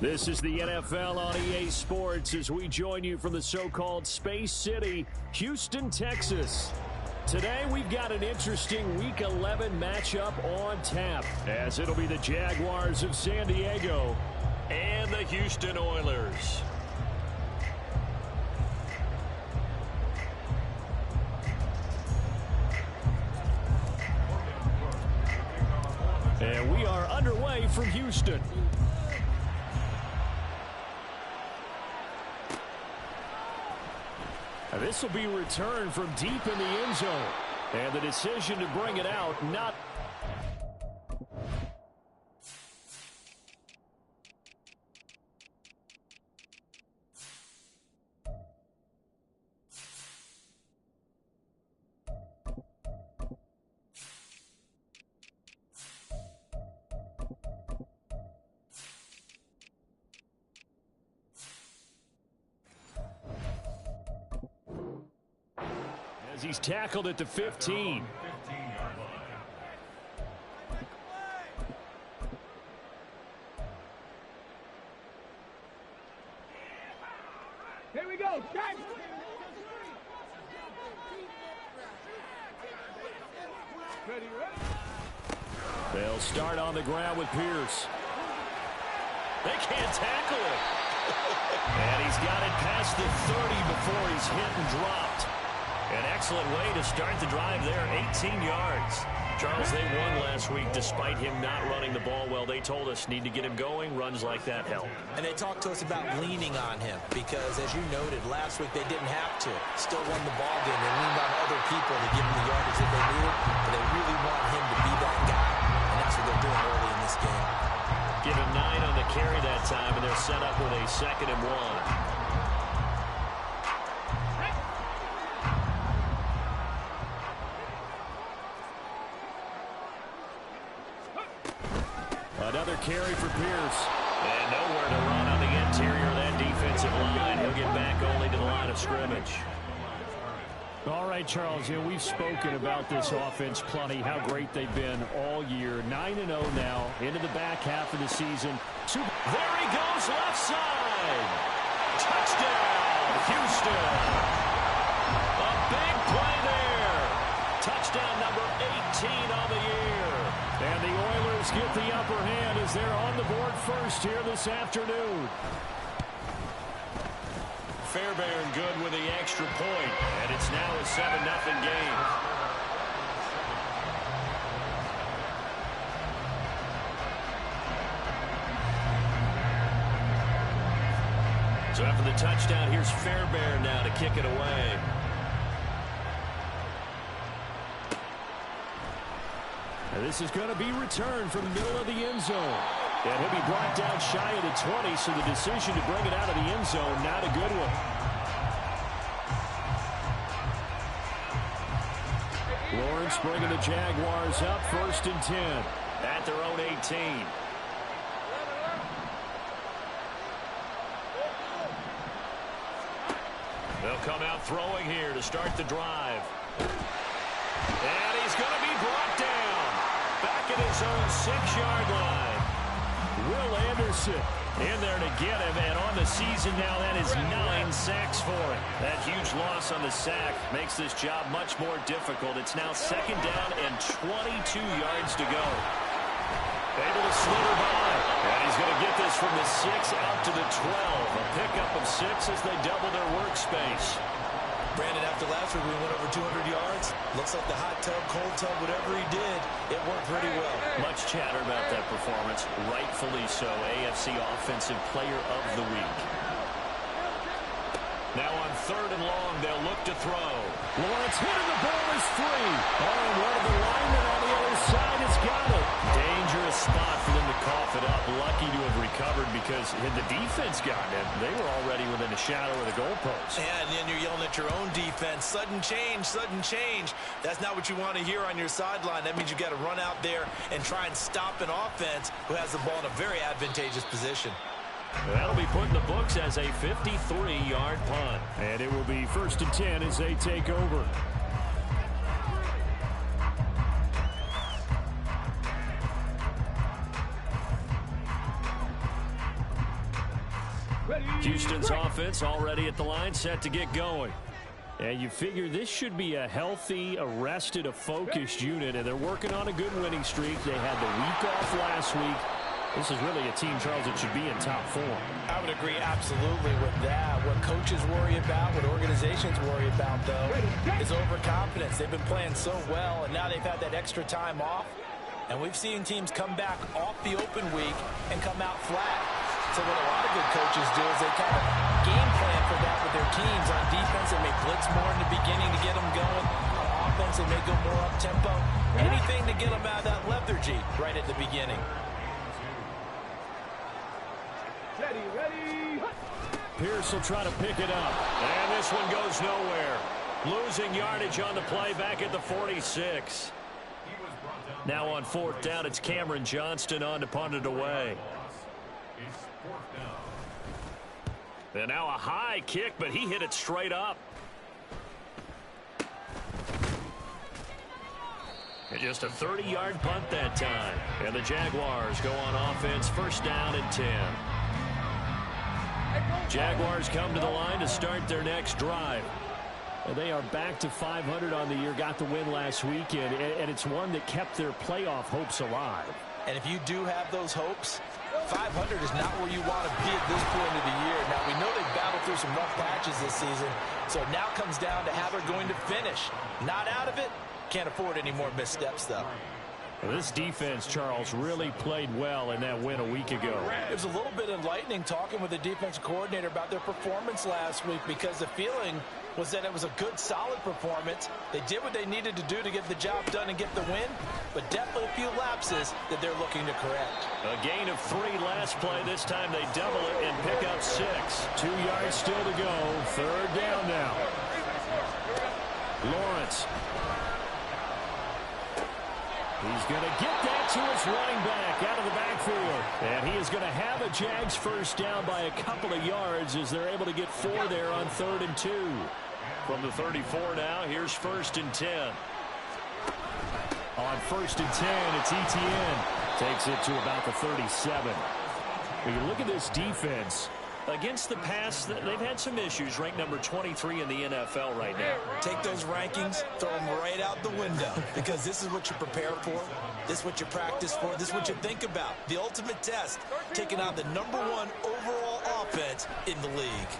This is the NFL on EA Sports as we join you from the so-called Space City, Houston, Texas. Today we've got an interesting Week 11 matchup on tap, as it'll be the Jaguars of San Diego and the Houston Oilers. And we are underway from Houston. This will be returned from deep in the end zone. And the decision to bring it out, not... He's tackled at the 15. Here we go. They'll start on the ground with Pierce. They can't tackle him. And he's got it past the 30 before he's hit and dropped. An excellent way to start the drive there, 18 yards. Charles, they won last week despite him not running the ball well. They told us need to get him going. Runs like that help. And they talked to us about leaning on him because, as you noted, last week they didn't have to. Still won the ball game. They leaned on other people to give him the yardage that they needed, but they really want him to be that guy, and that's what they're doing early in this game. Give him 9 on the carry that time, and they're set up with a 2nd and 1. Another carry for Pierce. And nowhere to run on the interior of that defensive line. He'll get back only to the line of scrimmage. All right, Charles, we've spoken about this offense plenty, how great they've been all year. 9-0 now into the back half of the season. There he goes, left side. Touchdown, Houston. A big play there. Touchdown number 18 on the year. And the Oilers get the upper hand as they're on the board first here this afternoon. Fairbairn good with the extra point, and it's now a 7-0 game. So after the touchdown, here's Fairbairn now to kick it away. And this is going to be returned from the middle of the end zone. And he'll be brought down shy of the 20, so the decision to bring it out of the end zone, not a good one. Lawrence bringing the Jaguars up 1st and 10 at their own 18. They'll come out throwing here to start the drive. And he's going to be brought down back at his own 6-yard line. Will Anderson in there to get him, and on the season now, that is 9 sacks for him. That huge loss on the sack makes this job much more difficult. It's now 2nd down and 22 yards to go. Able to slither by, and he's going to get this from the 6 out to the 12. A pickup of 6 as they double their workspace. Brandon, after last week we went over 200 yards. Looks like the hot tub, cold tub, whatever he did, it worked pretty well. Much chatter about that performance. Rightfully so. AFC Offensive Player of the Week. Now on 3rd and long, they'll look to throw. Lawrence hit and the ball is free. Oh, and one of the linemen on the other side has got it. Dangerous spot for them to cough it up. Lucky to have recovered because had the defense gotten it, they were already within a shadow of the goalpost. Yeah, and then you're yelling at your own defense. Sudden change, sudden change. That's not what you want to hear on your sideline. That means you got to run out there and try and stop an offense who has the ball in a very advantageous position. That'll be put in the books as a 53-yard punt. And it will be 1st and 10 as they take over. Houston's offense already at the line, set to get going. And you figure this should be a healthy, arrested, a focused unit, and they're working on a good winning streak. They had the week off last week. This is really a team, Charles, that should be in top form. I would agree absolutely with that. What coaches worry about, what organizations worry about, though, is overconfidence. They've been playing so well, and now they've had that extra time off. And we've seen teams come back off the open week and come out flat. So what a lot of good coaches do is they kind of game plan for that with their teams. On defense, they may blitz more in the beginning to get them going. On offense, they may go more up-tempo. Anything to get them out of that lethargy right at the beginning. Ready. Pierce will try to pick it up. And this one goes nowhere. Losing yardage on the play back at the 46. Now on 4th down, it's Cameron Johnston on to punt it away. And now a high kick, but he hit it straight up. And just a 30-yard punt that time. And the Jaguars go on offense, 1st down and 10. Jaguars come to the line to start their next drive. And they are back to 500 on the year, got the win last weekend, and it's one that kept their playoff hopes alive. And if you do have those hopes, 500 is not where you want to be at this point of the year. Now, we know they've battled through some rough patches this season, so it now comes down to how they're going to finish. Not out of it. Can't afford any more missteps, though. Well, this defense, Charles, really played well in that win a week ago. It was a little bit enlightening talking with the defensive coordinator about their performance last week because the feeling was that it was a good, solid performance. They did what they needed to do to get the job done and get the win, but definitely a few lapses that they're looking to correct. A gain of 3 last play. This time they double it and pick up 6. 2 yards still to go. 3rd down now. Lawrence. He's going to get that to his running back out of the backfield. And he is going to have a Jags 1st down by a couple of yards as they're able to get 4 there on 3rd and 2. From the 34 now, here's 1st and 10. On 1st and 10, it's Etienne. Takes it to about the 37. When you look at this defense, against the pass, they've had some issues. Ranked number 23 in the NFL right now. Take those rankings, throw them right out the window, because this is what you prepare for. This is what you practice for. This is what you think about. The ultimate test, taking on the #1 overall offense in the league.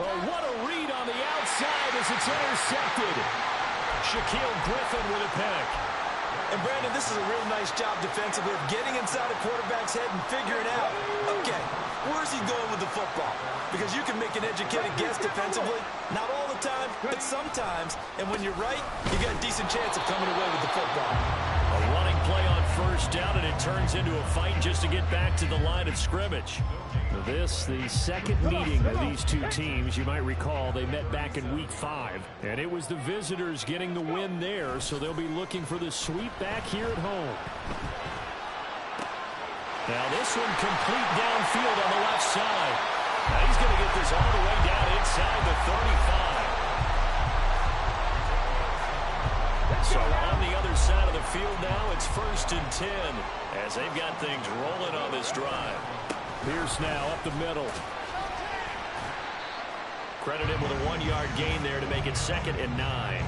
Oh, what a read on the outside as it's intercepted. Shaquille Griffin with a pick. And, Brandon, this is a real nice job defensively of getting inside a quarterback's head and figuring out, okay, where's he going with the football? Because you can make an educated guess defensively. Not all the time, but sometimes. And when you're right, you got a decent chance of coming away with the football. A running play on 1st down, and it turns into a fight just to get back to the line of scrimmage. This, the second meeting of these two teams. You might recall they met back in week 5, and it was the visitors getting the win there, so they'll be looking for the sweep back here at home. Now this one complete downfield on the left side. Now he's going to get this all the way down inside the 35. So on the other side of the field now, it's 1st and 10 as they've got things rolling on this drive. Pierce now up the middle. Credit him with a 1-yard gain there to make it 2nd and 9.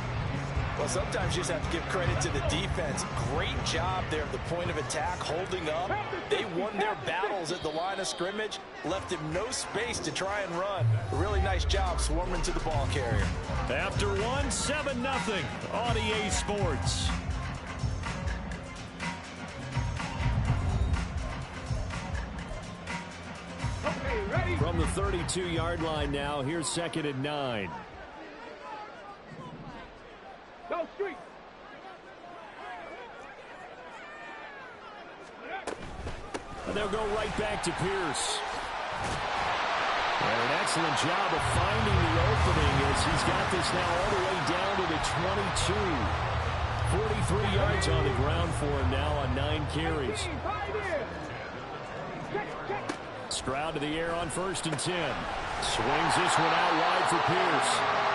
Well, sometimes you just have to give credit to the defense. Great job there at the point of attack, holding up. They won their battles at the line of scrimmage, left him no space to try and run. A really nice job swarming to the ball carrier. After one, 7-0 on EA Sports. Okay, ready? From the 32-yard line now, here's 2nd and 9. Go street. And they'll go right back to Pierce. And an excellent job of finding the opening as he's got this now all the way down to the 22. 43 yards on the ground for him now on 9 carries. Stroud to the air on 1st and 10. Swings this one out wide for Pierce.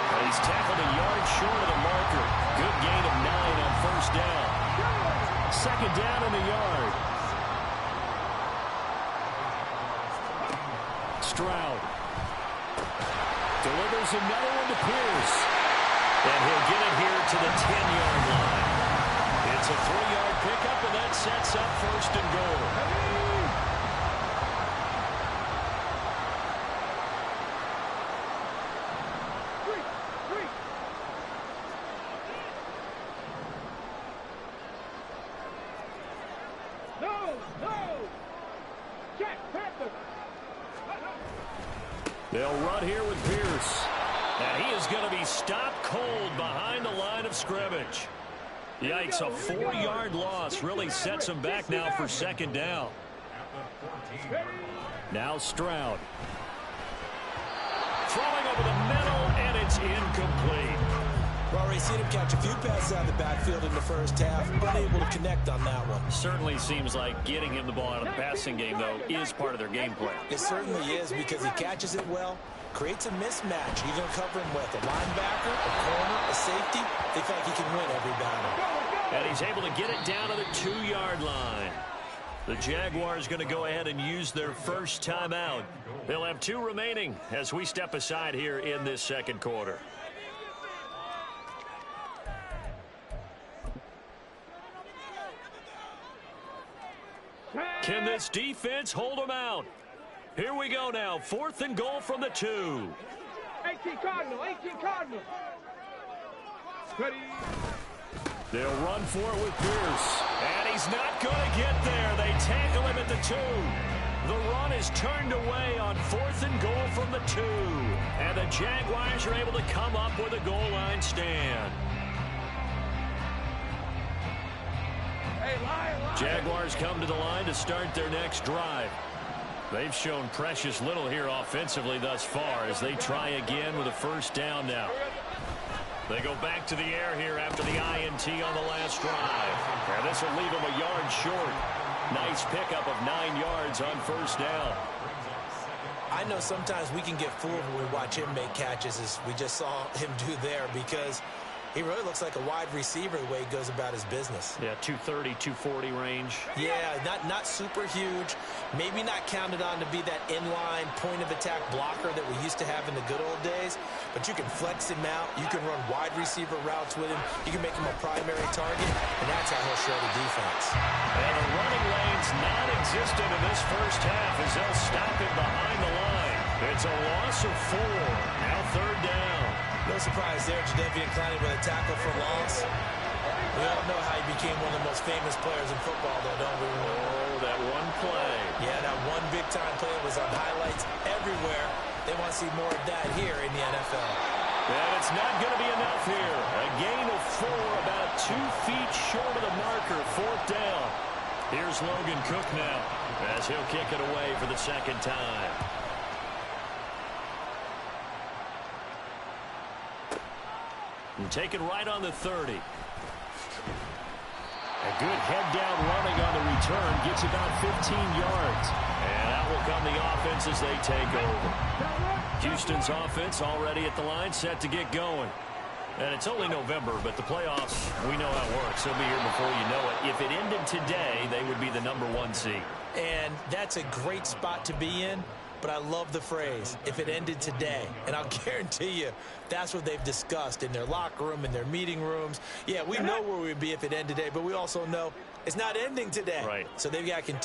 And he's tackled a yard short of the marker. Good gain of 9 on 1st down. 2nd down in the yard. Stroud delivers another one to Pierce. And he'll get it here to the 10-yard line. It's a 3-yard pickup, and that sets up 1st and goal. They'll run here with Pierce. And he is going to be stopped cold behind the line of scrimmage. Yikes, a 4-yard loss really sets him back now for 2nd down. Now Stroud. Throwing over the middle, and it's incomplete. Well, we've seen him catch a few passes out of the backfield in the first half, unable to connect on that one. Certainly seems like getting him the ball out of the passing game, though, is part of their game plan. It certainly is because he catches it well, creates a mismatch. You're going to cover him with a linebacker, a corner, a safety. They think he can win every battle. And he's able to get it down to the 2-yard line. The Jaguars going to go ahead and use their first timeout. They'll have 2 remaining as we step aside here in this 2nd quarter. Can this defense hold them out? Here we go now. 4th and goal from the 2. 18 Cardinal, 18 Cardinal. Ready. They'll run for it with Pierce. And he's not going to get there. They tackle him at the 2. The run is turned away on 4th and goal from the 2. And the Jaguars are able to come up with a goal line stand. Jaguars come to the line to start their next drive. They've shown precious little here offensively thus far as they try again with a 1st down now. They go back to the air here after the INT on the last drive. And this will leave them a yard short. Nice pickup of 9 yards on 1st down. I know sometimes we can get fooled when we watch him make catches, as we just saw him do there, because he really looks like a wide receiver the way he goes about his business. Yeah, 230, 240 range. Yeah, not super huge. Maybe not counted on to be that inline point-of-attack blocker that we used to have in the good old days. But you can flex him out. You can run wide receiver routes with him. You can make him a primary target, and that's how he'll show the defense. And the running lane's non-existent in this first half as they'll stop him behind the line. It's a loss of 4. Now 3rd down. No surprise there, Jadeveon Clowney with a tackle for loss. We all know how he became one of the most famous players in football, though, don't we? Oh, that one play. Yeah, that one big-time play was on highlights everywhere. They want to see more of that here in the NFL. And it's not going to be enough here. A gain of 4, about 2 feet short of the marker, 4th down. Here's Logan Cook now as he'll kick it away for the 2nd time. And taken right on the 30. A good head-down running on the return. Gets about 15 yards. And out will come the offense as they take over. Houston's offense already at the line, set to get going. And it's only November, but the playoffs, we know how it works. They'll be here before you know it. If it ended today, they would be the #1 seed. And that's a great spot to be in. but I love the phrase, if it ended today. And I'll guarantee you that's what they've discussed in their locker room, in their meeting rooms. Yeah, we know where we'd be if it ended today, but we also know it's not ending today. Right. So they've got to continue.